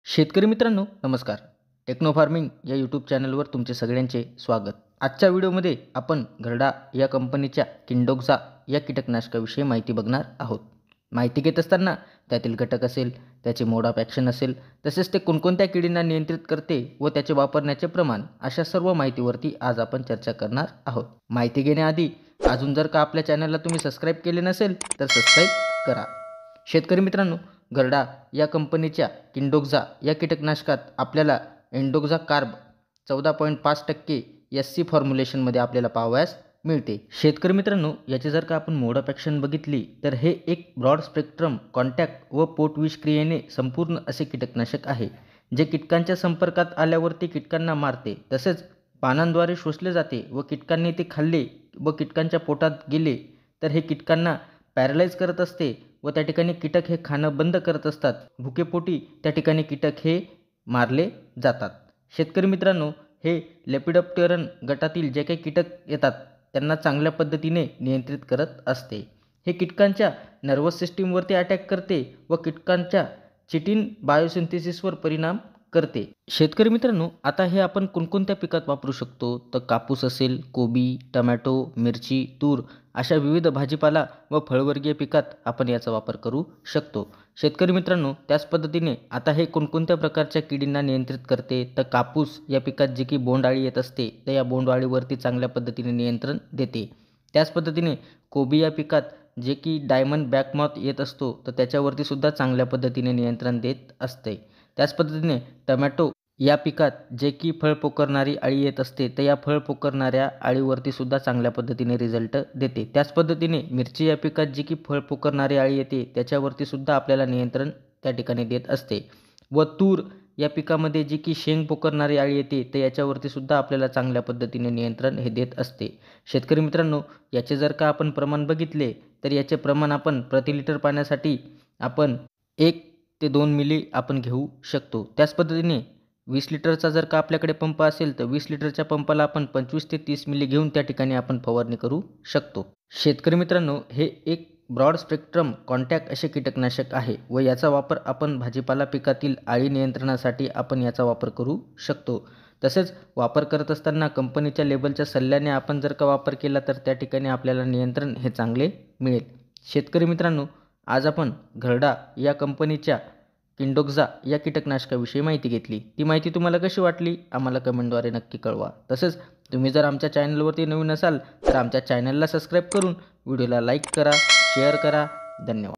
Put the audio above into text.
शेतकरी मित्रांनो नमस्कार. टेक्नो फार्मिंग या यूट्यूब चॅनलवर तुमचे सगळ्यांचे स्वागत. आजच्या व्हिडिओमध्ये आपण घरडा या कंपनीच्या किंडोक्सा या कीटकनाशकाविषयी माहिती बघणार आहोत. माहिती घेत असताना त्यातील घटक असेल, त्याचे मोड ऑफ ॲक्शन असेल, तसेच ते कोणकोणत्या किडींना नियंत्रित करते व त्याचे वापरण्याचे प्रमाण, अशा सर्व माहितीवरती आज आपण चर्चा करणार आहोत. माहिती घेण्याआधी अजून जर का आपल्या चॅनलला तुम्ही सबस्क्राईब केले नसेल तर सबस्क्राईब करा. शेतकरी मित्रांनो, घरडा या कंपनीच्या किंडोक्सा या कीटकनाशकात आपल्याला एंडोक्सा कार्ब 14.5% SC फॉर्म्युलेशनमध्ये आपल्याला पाहावयास मिळते. शेतकरी मित्रांनो, याची जर का आपण मोड ऑफ ॲक्शन बघितली तर हे एक ब्रॉड स्पेक्ट्रम कॉन्टॅक्ट व पोटविष क्रियेने संपूर्ण असे कीटकनाशक आहे, जे कीटकांच्या संपर्कात आल्यावरती कीटकांना मारते, तसेच पानांद्वारे शोषले जाते व कीटकांनी ते खाल्ले व कीटकांच्या पोटात गेले तर हे कीटकांना पॅरलाइज करत असते व त्या ठिकाणी कीटक हे खाणं बंद करत असतात. भुकेपोटी त्या ठिकाणी कीटक हे मारले जातात. शेतकरी मित्रांनो, हे लेपिडोप्टेरन गटातील जे काही कीटक येतात त्यांना चांगल्या पद्धतीने नियंत्रित करत असते. हे कीटकांच्या नर्वस सिस्टीमवरती अटॅक करते व कीटकांच्या चिटिन बायोसिंथेसिसवर परिणाम करते. शेतकरी मित्रांनो, आता हे आपण कोणकोणत्या पिकात वापरू शकतो तर कापूस असेल, कोबी, टमॅटो, मिरची, तूर अशा विविध भाजीपाला व फळवर्गीय पिकात आपण याचा वापर करू शकतो. शेतकरी मित्रांनो, त्याच पद्धतीने आता हे कोणकोणत्या प्रकारच्या किडींना नियंत्रित करते तर कापूस या पिकात जी की बोंडअळी येत असते तर या बोंडअळीवरती चांगल्या पद्धतीने नियंत्रण देते. त्याच पद्धतीने कोबी या पिकात जे की डायमंड बॅकमॉथ येत असतो तर त्याच्यावरती सुद्धा चांगल्या पद्धतीने नियंत्रण देत असते. त्याच पद्धतीने टमॅटो या पिकात जे की फळ पोखरणारी अळी येत असते तर या फळ पोखरणाऱ्या अळीवरती सुद्धा चांगल्या पद्धतीने रिझल्ट देते. त्याच पद्धतीने मिरची या पिकात जी की फळ पोखरणारी अळी येते त्याच्यावरती सुद्धा आपल्याला नियंत्रण त्या ठिकाणी देत असते. व तूर या पिकामध्ये जी की शेंग पोखरणारी अळी येते तर याच्यावरती सुद्धा आपल्याला चांगल्या पद्धतीने नियंत्रण हे देत असते. शेतकरी मित्रांनो, याचे जर का आपण प्रमाण बघितले तर याचे प्रमाण आपण प्रति लिटर पाण्यासाठी आपण 1 ते 2 मिली आपण घेऊ शकतो. त्याच पद्धतीने 20 लिटरचा जर का आपल्याकडे पंप असेल तर 20 लिटरच्या पंपाला आपण 25 ते 30 मिली घेऊन त्या ठिकाणी आपण फवारणी करू शकतो. शेतकरी मित्रांनो, हे एक ब्रॉड स्पेक्ट्रम कॉन्टॅक्ट असे कीटकनाशक आहे व याचा वापर आपण भाजीपाला पिकातील अळी नियंत्रणासाठी आपण याचा वापर करू शकतो. तसेच वापर करत असताना कंपनीच्या लेबलच्या सल्ल्याने आपण जर का वापर केला तर त्या ठिकाणी आपल्याला नियंत्रण हे चांगले मिळेल. शेतकरी मित्रांनो, आज आपण घरडा या कंपनीच्या किंडोक्सा या कीटकनाशकाविषयी माहिती घेतली. ती माहिती तुम्हाला कशी वाटली आम्हाला कमेंटद्वारे नक्की कळवा. तसेच तुम्ही जर आमच्या चॅनलवरती नवीन असाल तर आमच्या चॅनलला सबस्क्राईब करून व्हिडिओला लाईक करा, शेअर करा. धन्यवाद.